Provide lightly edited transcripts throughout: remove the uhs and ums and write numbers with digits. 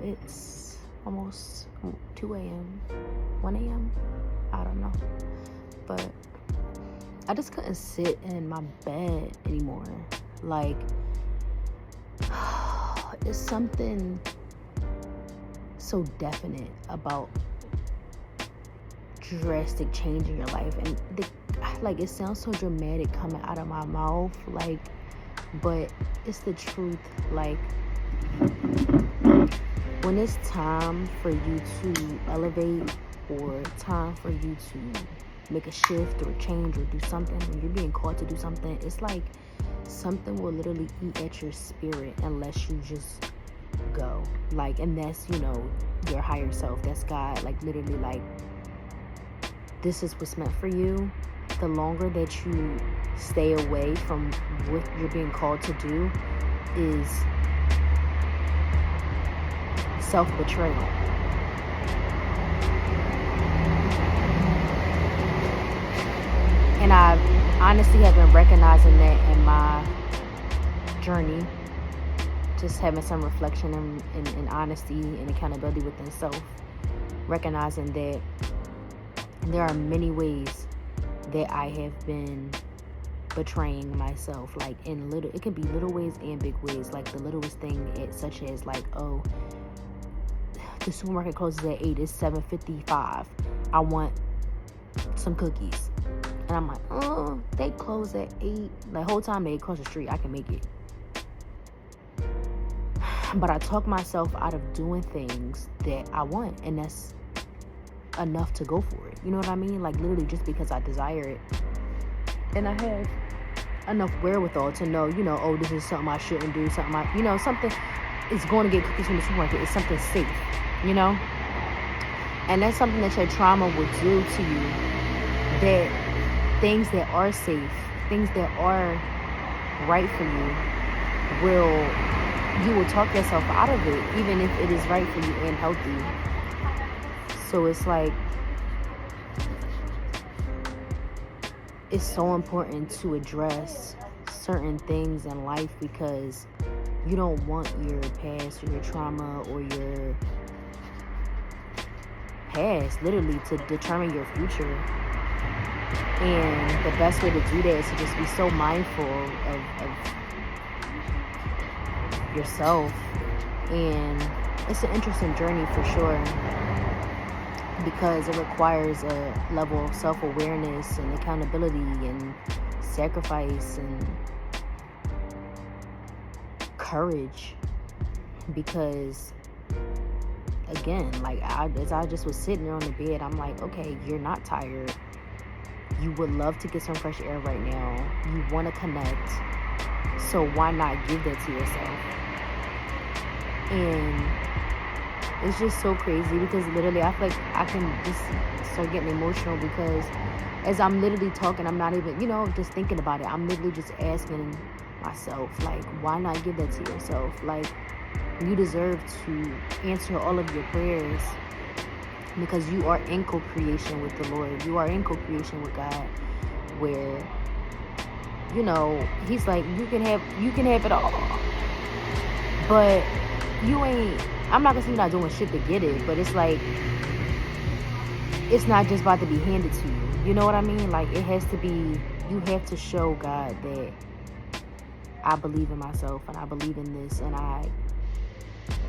it's almost 2 a.m., 1 a.m., I don't know. But I just couldn't sit in my bed anymore. Like, it's something so definite about drastic change in your life. And like, it sounds so dramatic coming out of my mouth, like, but it's the truth. Like, when it's time for you to elevate, or time for you to make a shift or change or do something, when you're being called to do something, it's like something will literally eat at your spirit unless you just go. Like, and that's, your higher self, that's God. Like, literally, like, this is what's meant for you. The longer that you stay away from what you're being called to do is self-betrayal. And I honestly have been recognizing that in my journey, just having some reflection and honesty and accountability within self, recognizing that there are many ways that I have been betraying myself, like it can be little ways and big ways. Like the littlest thing, such as like, oh, the supermarket closes at 8, it's 7:55, I want some cookies, and I'm like, oh, they close at 8. The whole time they across the street, I can make it. But I talk myself out of doing things that I want, and that's enough to go for it. You know what I mean? Like, literally, just because I desire it, and I have enough wherewithal to know, oh, this is something I shouldn't do, something is going to get cookies from the supermarket. It's something safe, and that's something that your trauma will do to you. That things that are safe, things that are right for you, you will talk yourself out of it, even if it is right for you and healthy. So it's like, it's so important to address certain things in life, because you don't want your past or your trauma or your past literally to determine your future. And the best way to do that is to just be so mindful of yourself. And it's an interesting journey for sure, because it requires a level of self-awareness and accountability and sacrifice and courage. Because again, like, as I just was sitting there on the bed, I'm like, okay, you're not tired. You would love to get some fresh air right now. You want to connect. So why not give that to yourself? And it's just so crazy, because literally I feel like I can just start getting emotional, because as I'm literally talking, I'm not even, just thinking about it. I'm literally just asking myself, like, why not give that to yourself? Like, you deserve to answer all of your prayers, because you are in co-creation with the Lord. You are in co-creation with God, where, he's like, you can have it all, but I'm not gonna say you're not doing shit to get it, but it's like, it's not just about to be handed to you. You know what I mean? Like, it has to be, you have to show God that I believe in myself, and I believe in this, and I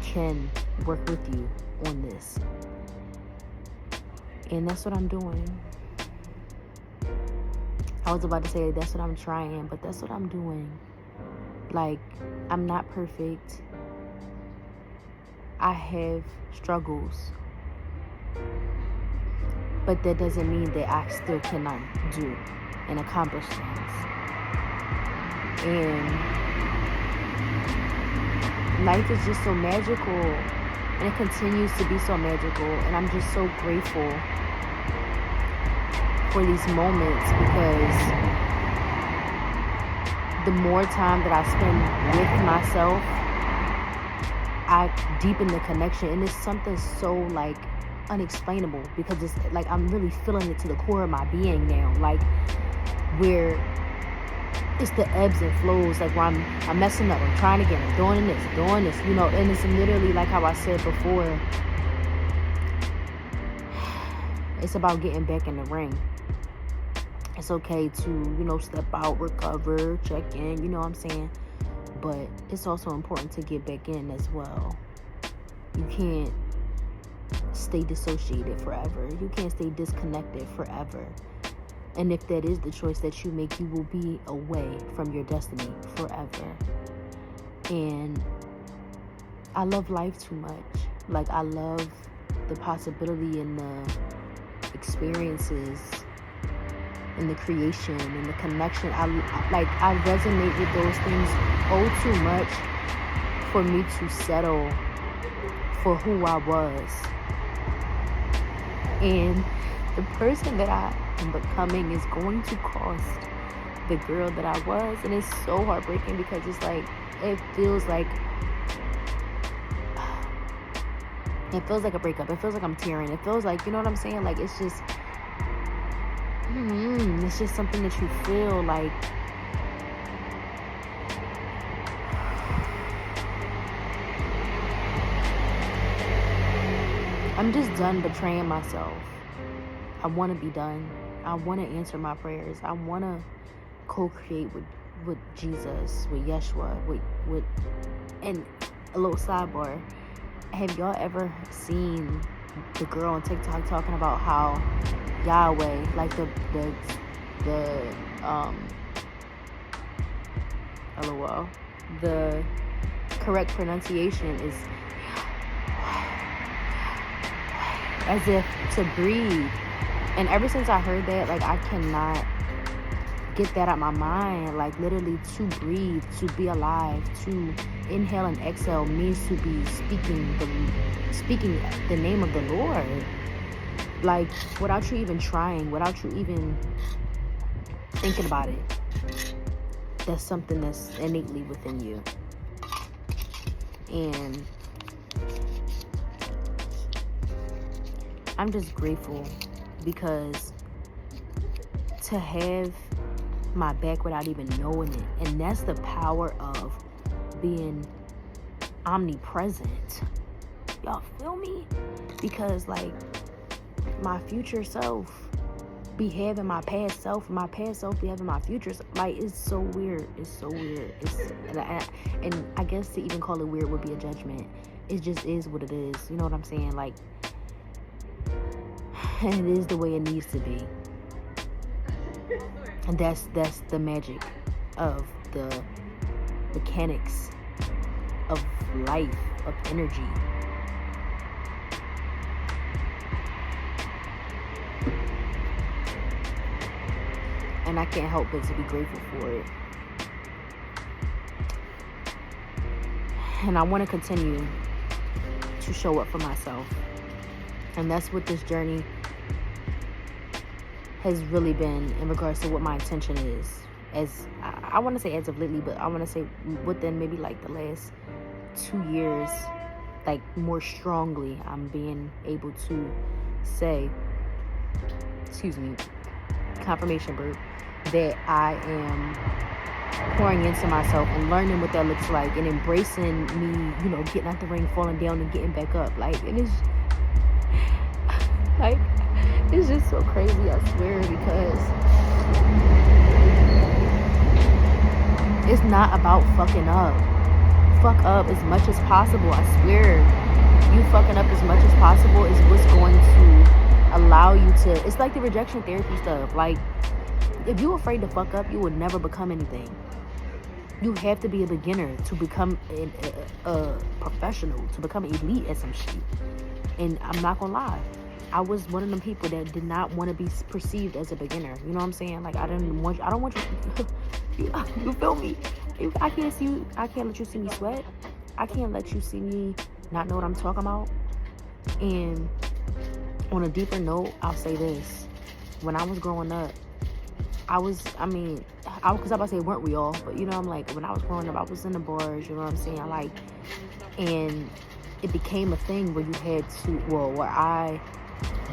can work with you on this. And that's what I'm doing. I was about to say that's what I'm trying, but that's what I'm doing. Like, I'm not perfect. I have struggles, but that doesn't mean that I still cannot do and accomplish things. And life is just so magical, and it continues to be so magical, and I'm just so grateful for these moments, because the more time that I spend with myself, I deepen the connection. And it's something so, like, unexplainable, because it's like I'm really feeling it to the core of my being now, like, where it's the ebbs and flows. Like, where I'm messing up, I'm trying again, I'm doing this, you know. And it's literally like how I said before, it's about getting back in the ring. It's okay to, you know, step out, recover, check in, you know what I'm saying? But it's also important to get back in as well. You can't stay dissociated forever. You can't stay disconnected forever. And if that is the choice that you make, you will be away from your destiny forever. And I love life too much. Like, I love the possibility and the experiences and the creation and the connection. I resonate with those things too much for me to settle for who I was. And the person that I am becoming is going to cost the girl that I was. And it's so heartbreaking because it's like, it feels like a breakup. It feels like I'm tearing. It feels like, you know what I'm saying? Like, it's just something that you feel like. I'm just done betraying myself. I want to be done. I want to answer my prayers. I want to co-create with Jesus, with Yeshua, with. And a little sidebar: have y'all ever seen the girl on TikTok talking about how Yahweh, like the LOL, the correct pronunciation is as if to breathe. And ever since I heard that, like, I cannot get that out of my mind. Like, literally, to breathe, to be alive, to inhale and exhale means to be speaking the name of the Lord. Like, without you even trying, without you even thinking about it. That's something that's innately within you. And I'm just grateful because to have my back without even knowing it, and that's the power of being omnipresent. Y'all feel me? Because, like, my future self be having my past self, my past self be having my future self. Like, it's so weird. It's so weird. And I guess to even call it weird would be a judgment. It just is what it is. You know what I'm saying? Like, and it is the way it needs to be. And that's the magic of the mechanics of life, of energy. And I can't help but to be grateful for it. And I want to continue to show up for myself. And that's what this journey has really been in regards to what my intention is. As I want to say as of lately, but I want to say within maybe like the last 2 years, like more strongly, I'm being able to say, confirmation bird, that I am pouring into myself and learning what that looks like and embracing me, you know, getting out the ring, falling down and getting back up. Like, and it's like, it's just so crazy, I swear, because it's not about fucking up. Fuck up as much as possible, I swear. You fucking up as much as possible is what's going to allow you to, it's like the rejection therapy stuff. Like, if you're afraid to fuck up, you will never become anything. You have to be a beginner to become a professional, to become elite at some shit. And I'm not gonna lie, I was one of them people that did not want to be perceived as a beginner. You know what I'm saying? Like, I don't want you you feel me? I can't let you see me sweat. I can't let you see me not know what I'm talking about. And on a deeper note, I'll say this. When I was growing up, because I'm about to say, weren't we all? But, you know, I'm like, when I was growing up, I was in the bars, you know what I'm saying? Like, and it became a thing where you had to, where I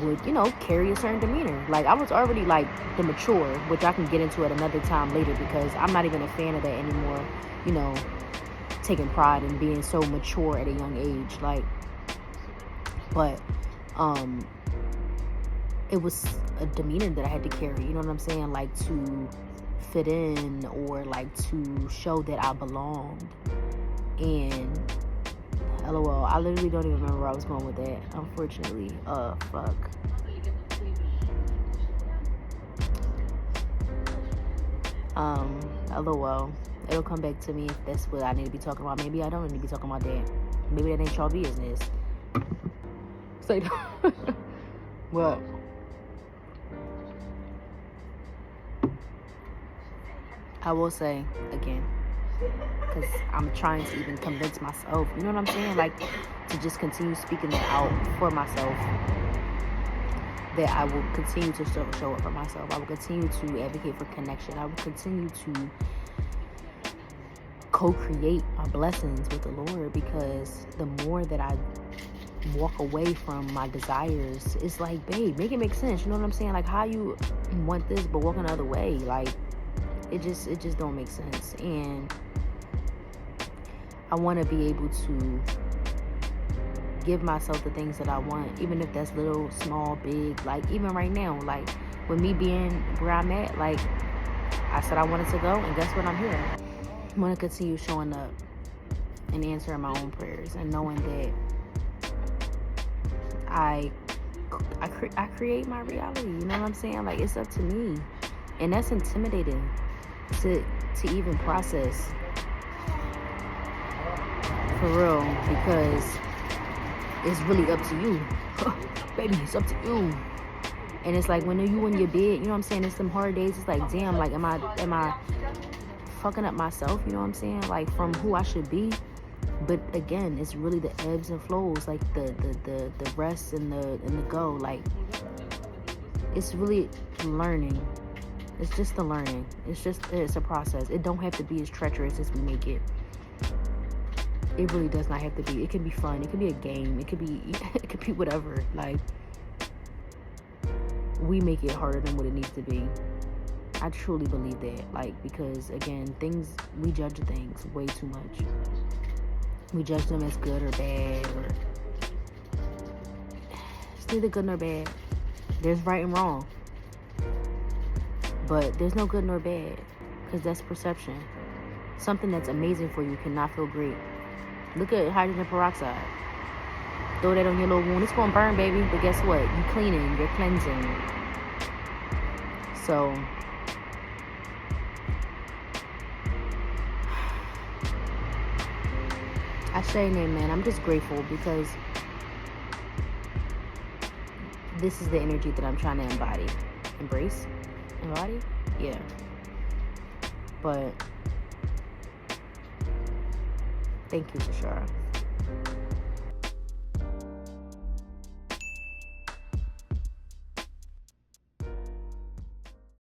would, you know, carry a certain demeanor. Like, I was already like the mature, which I can get into at another time later, because I'm not even a fan of that anymore, you know, taking pride in being so mature at a young age. Like, but it was a demeanor that I had to carry, you know what I'm saying, like to fit in, or like to show that I belonged. And LOL, I literally don't even remember where I was going with that, unfortunately. Fuck. LOL. It'll come back to me if that's what I need to be talking about. Maybe I don't need to be talking about that. Maybe that ain't y'all business. Say that. Well, I will say again, because I'm trying to even convince myself, you know what I'm saying? Like, to just continue speaking that out for myself, that I will continue to show up for myself. I will continue to advocate for connection. I will continue to co-create my blessings with the Lord, because the more that I walk away from my desires, it's like, babe, make it make sense. You know what I'm saying? Like, how you want this but walking the other way? Like, it just don't make sense. And I want to be able to give myself the things that I want, even if that's little, small, big. Like, even right now, like with me being where I'm at, like I said I wanted to go, and guess what? I'm here. I want to continue showing up and answering my own prayers, and knowing that I create my reality. You know what I'm saying? Like, it's up to me, and that's intimidating to even process, for real, because it's really up to you. Baby, it's up to you. And it's like, when you in your bed, you know what I'm saying, it's some hard days. It's like, damn, like, am I fucking up myself? You know what I'm saying? Like, from who I should be. But again, it's really the ebbs and flows, like the rest and the go. Like, it's really learning. It's just the learning. It's a process. It don't have to be as treacherous as we make it. It really does not have to be. It can be fun. It can be a game. It could be whatever. Like, we make it harder than what it needs to be. I truly believe that. Like, because again, we judge things way too much. We judge them as good or bad, or it's neither good nor bad. There's right and wrong, but there's no good nor bad, because that's perception. Something that's amazing for you cannot feel great. Look at hydrogen peroxide. Throw that on your little wound. It's gonna burn, baby. But guess what? You're cleaning. You're cleansing. So, I say, man, I'm just grateful, because this is the energy that I'm trying to embody. Embrace? Embody? Yeah. But thank you, Shira.